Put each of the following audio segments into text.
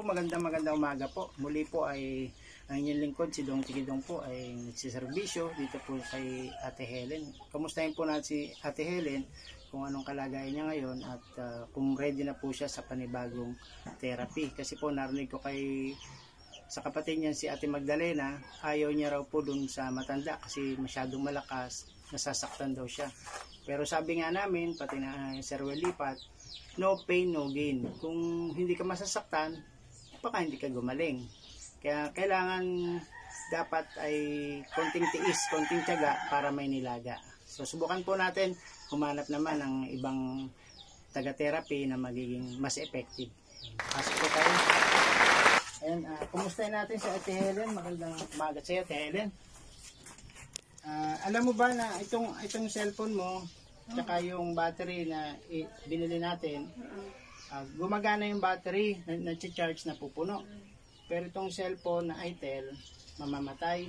Magandang umaga po. Muli po ay ang inyong lingkod, si Dong Chikidong po ay nagsiservisyo dito po kay Ate Helen. Kamustahin po natin si Ate Helen kung anong kalagayan niya ngayon at kung ready na po siya sa panibagong therapy. Kasi po narinig ko sa kapatid niya si Ate Magdalena, ayaw niya raw po dun sa matanda kasi masyadong malakas, nasasaktan daw siya. Pero sabi nga namin, pati na Sir Lipat, no pain, no gain. Kung hindi ka masasaktan, baka hindi ka gumaling. Kaya kailangan dapat ay konting tiis, konting tiyaga para may nilaga. So subukan po natin humanap naman ng ibang taga-therapy na magiging mas effective. Pasok po tayo. Ayan, kumustahin natin si Ate Helen. Magandang umaga sa iyo, Ate Helen. Alam mo ba na itong cellphone mo tsaka yung battery na binili natin, gumagana yung battery, nag-charge na pupuno. Pero itong cellphone na Itel, mamamatay,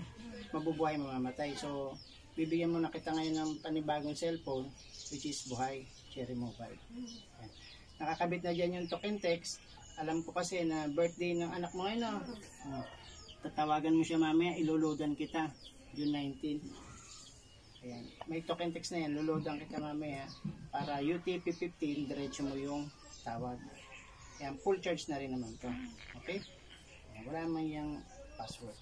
mabubuhay, mamamatay. So, bibigyan mo na kita ngayon ng panibagong cellphone, which is buhay, Cherry Mobile. Ayan. Nakakabit na dyan yung token text. Alam ko kasi na birthday ng anak mo ngayon. Tatawagan mo siya mamaya, iloloadan kita, June 19. Ayan. May token text na yan, loloadan kita mamaya para UTP 15, diretso mo yung tawag. Ayan, full charge na rin naman to. Okay? Ayan, wala man yung password.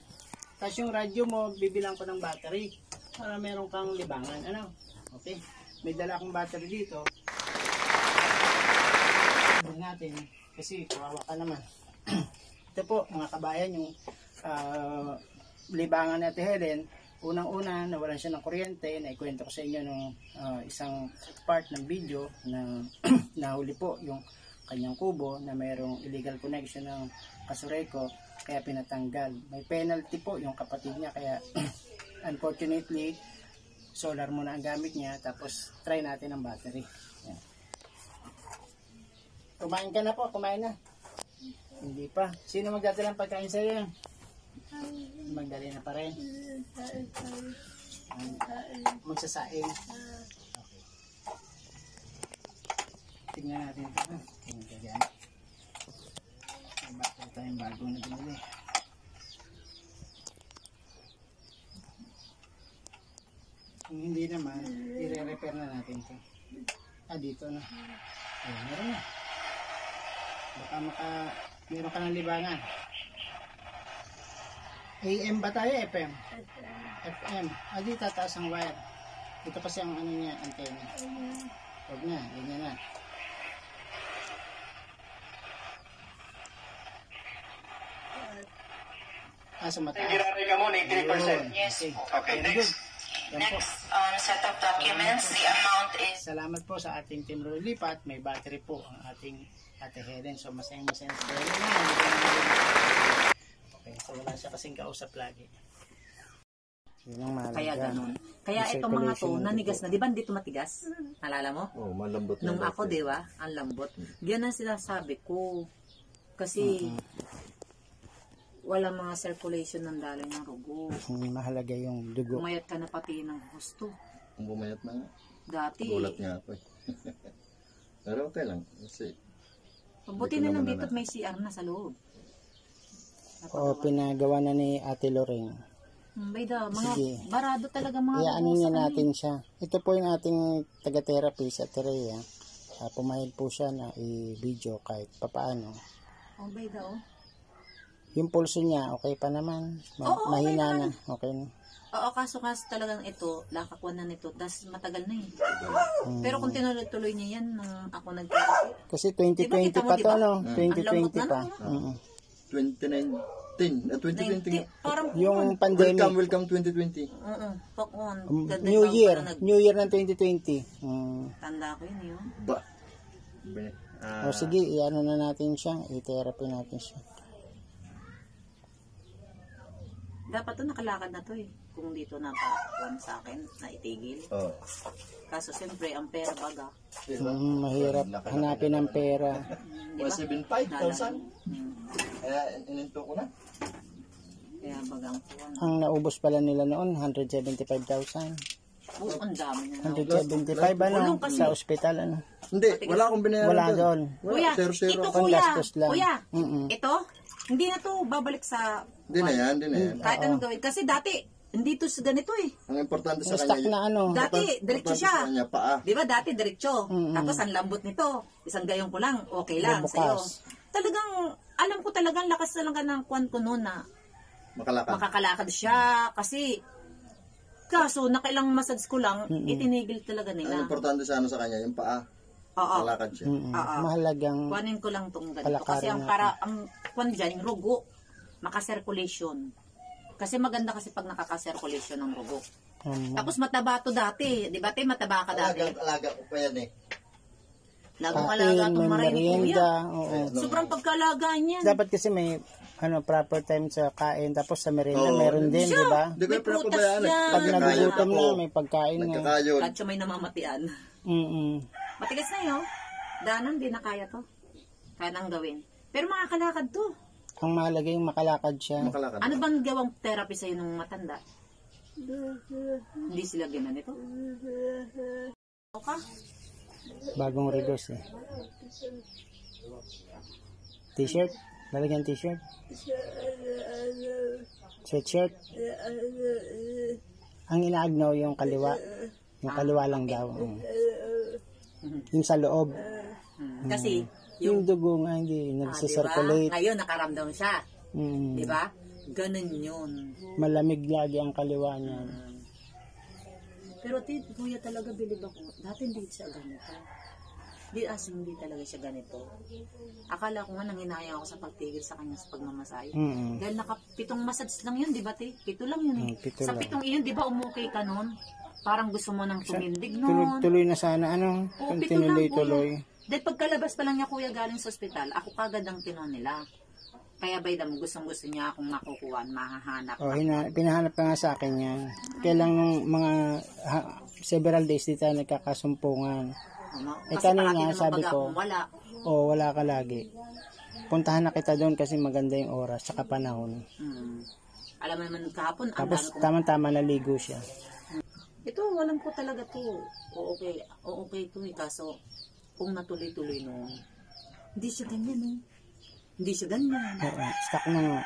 Tapos yung radyo mo, bibilang ko ng battery para meron kang libangan. Ano? Okay? May dala akong battery dito. Sabi natin, kasi kawawa ka naman. Ito po, mga kabayan, yung libangan ni Ate Helen. Unang-una, nawalan siya ng kuryente. Naikwento ko sa inyo nung isang part ng video na nahuli po yung kanyang kubo na mayroong illegal connection ng Kasureco, kaya pinatanggal. May penalty po yung kapatid niya, kaya unfortunately, solar muna ang gamit niya. Tapos, try natin ang battery. Yan. Kumain ka na po, kumain na. Hindi pa. Sino magdadala ng pagkain sa'yo? Magdali na pa rin. Magsasaing. Okay. Tingnan natin ito. Tingnan ka dyan. Bakit tayong bago na binili. Kung hindi naman, i-repair na natin ito. Dito na. Meron na. Baka meron ka ng libangan. AM ba tayo? FM? FM. Di tataas ang wire. Ito kasi ang ano niya, antenna. Huwag na, ganyan na. Sa mataas. Ginari ka mo, 83%. Yes. Okay, next. Next set of documents, the amount is... Salamat po sa ating Team Lipat. May battery po ang ating Ate Helen. So masayang-masayang sa Helen na. Okay, so wala siya kasing kausap lagi. Kaya ganun. Kaya itong mga to, nanigas na. Di ba dito matigas? Nalala mo? Oh, malambot na. Nung ako, di ba? Ang lambot. Yan ang sinasabi ko. Kasi walang mga circulation ng daloy ng rugo. Mahalaga yung dugo. Bumayat ka na pati ng gusto. Bumayat na nga. Dati. Gulat nga ako eh. Pero okay lang. Kasi mabuti na lang dito may CR na sa loob. O pinagawa na ni Ate Loreng. Bayda, mga Sige. barado talaga mga Ano niya natin siya. Ito po yung ating taga-therapy sa Terea. Pumayag po siya na i-video kahit papaano. Bayda Yung pulso niya, okay pa naman. Oo, Mahina okay na. Okay na. Oo, kaso talagang ito, lakakuan na nito, tas matagal na eh. Pero kung tinuloy-tuloy niya yan, nung ako nag-therapy. Kasi 2020 pa to, no? 2020 pa. 2020. Parang Yung pandemic. Welcome 2020. Oo, pakon. New Year ng 2020. Tanda ko yun. Ba? O sige, i-ano na natin siya. I-therapy natin siya. Dapat to nakalakad na to eh. Kung dito nakakuan sa akin, na itigil. Kaso siyempre, ang pera baga. Mahirap hanapin ang pera. Diba? 75,000. Kaya ininto ko na. Kaya bagang kuwan. Ang naubos pala nila noon, 175,000. Oh, ang dami na. 175 ano, Kulong kasi. sa ospital ano. Hindi, wala akong binayaran Wala doon. Kuya, Zero. ito kuya. Panggastos lang. Kuya, Mm-mm. ito, hindi na to babalik sa Hindi na yan, hindi na yan. kahit anong gawin. Kasi dati, hindi to sa ganito eh. Ang importante sa Stock kanya, na ano. Dati, diretso siya. sa kanya, paa. Di ba dati diretso? Mm-mm. Tapos ang lambot nito, isang gayong ko lang, okay lang Bukas. sa'yo. Talagang, alam ko talagang lakas talaga ng kwan ko noon na Makalakad. makakalakad siya. Kasi, kaso nakailang massage ko lang, itinigil talaga Ang nila. importante sa kanya, yung paa. Oo. Makalakad siya. Oo. Mahalagang Kuhanin ko lang tong ganito. Palakarin Kasi ang natin. para, ang kwan dyan, yung rugo, maka-circulation. Kasi maganda kasi pag nakaka-circulation ng rugo. Tapos mataba to dati. Di ba te, mataba ka dati? Alaga ko pa yan eh. Lagong kain, alaga may itong maray ni kuya. merienda. Oo. Sobrang pagkalagaan yan. Dapat kasi may proper time sa kain tapos sa merienda Oo. meron din, di ba? Hindi ko May yung pinapabayaan prutas eh. yan. Pag Nagkakayod nagugutom ako. na, may pagkain na. Nagkakayod. Kadyo may namamatian. Mm-mm. Matigas na yun. Danan, di na kaya to. Kaya nang gawin. Pero makakalakad to. Ang mahalaga yung makalakad siya. Makalakad. Ano bang gawang therapy sa'yo nung matanda? Hindi sila ginanito? Okay. Bagong rigos eh. T-shirt? Lalagyan t-shirt? Sweatshirt? Ang inaagnaw yung kaliwa. Yung kaliwa lang daw. Yung sa loob. Kasi, Yung dugo nga hindi diba? nagsisirculate. Ngayon, nakaramdam siya. Mm. Di ba? Ganun yun. Malamig lagi ang kaliwa niya. Pero kuya talaga bilib ako. Dati hindi siya ganito. Hindi talaga siya ganito. Akala ko nga nanginaya ako sa pagtigil sa kanya sa pagmamasahe. Mm. Dahil pitong massage lang yun, di ba te? 7 lang yun eh. 7 Sa lang. 7 iyon, di ba umukay ka nun? Parang gusto mo nang tumindig nun. Tuloy na sana ano. Oo, 7 lang Tinuloy-tuloy. kuya. Dahil pagkalabas pa lang niya kuya galing sa ospital, ako kagad ang tinon nila. Kaya by the gustong-gusto niya akong makukuha, mahahanap. Oh, pinahanap ka nga sa akin yan. Kailang ng mga several days dito nagkakasumpungan. Ano? Eh, Kasi kanina, parati naman sabi pag ko, akong wala. Wala ka lagi. Puntahan na kita doon kasi maganda yung oras tsaka panahon. Alam mo naman kahapon, ang Tapos dami kong... tama-tama naligo siya. Ito, walang ko talaga to. Okay to eh. Kaso, kung natuloy-tuloy no, hindi siya ganyan eh. Hindi siya ganyan. Oo, stuck na nga.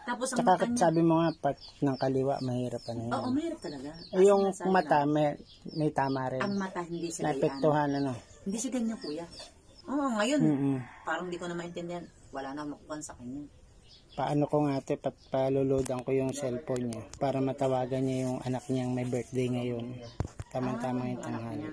Tapos ang Tsaka mata niya, sabi mo nga, part ng kaliwa, mahirap pa na yun. oo, mahirap talaga. Eh, yung Sinasabi mata, na, may tama rin. ang mata hindi siya ganyan. Naepektuhan, ano. Hindi siya ganyan, kuya. Oo, ngayon, Mm-mm. parang di ko na maintindihan. Wala na makukuha sa kanya. Paano ko nga ate, paluludan ko yung cellphone niya para matawagan niya yung anak niyang may birthday ngayon. Tama-tama yung tanghali.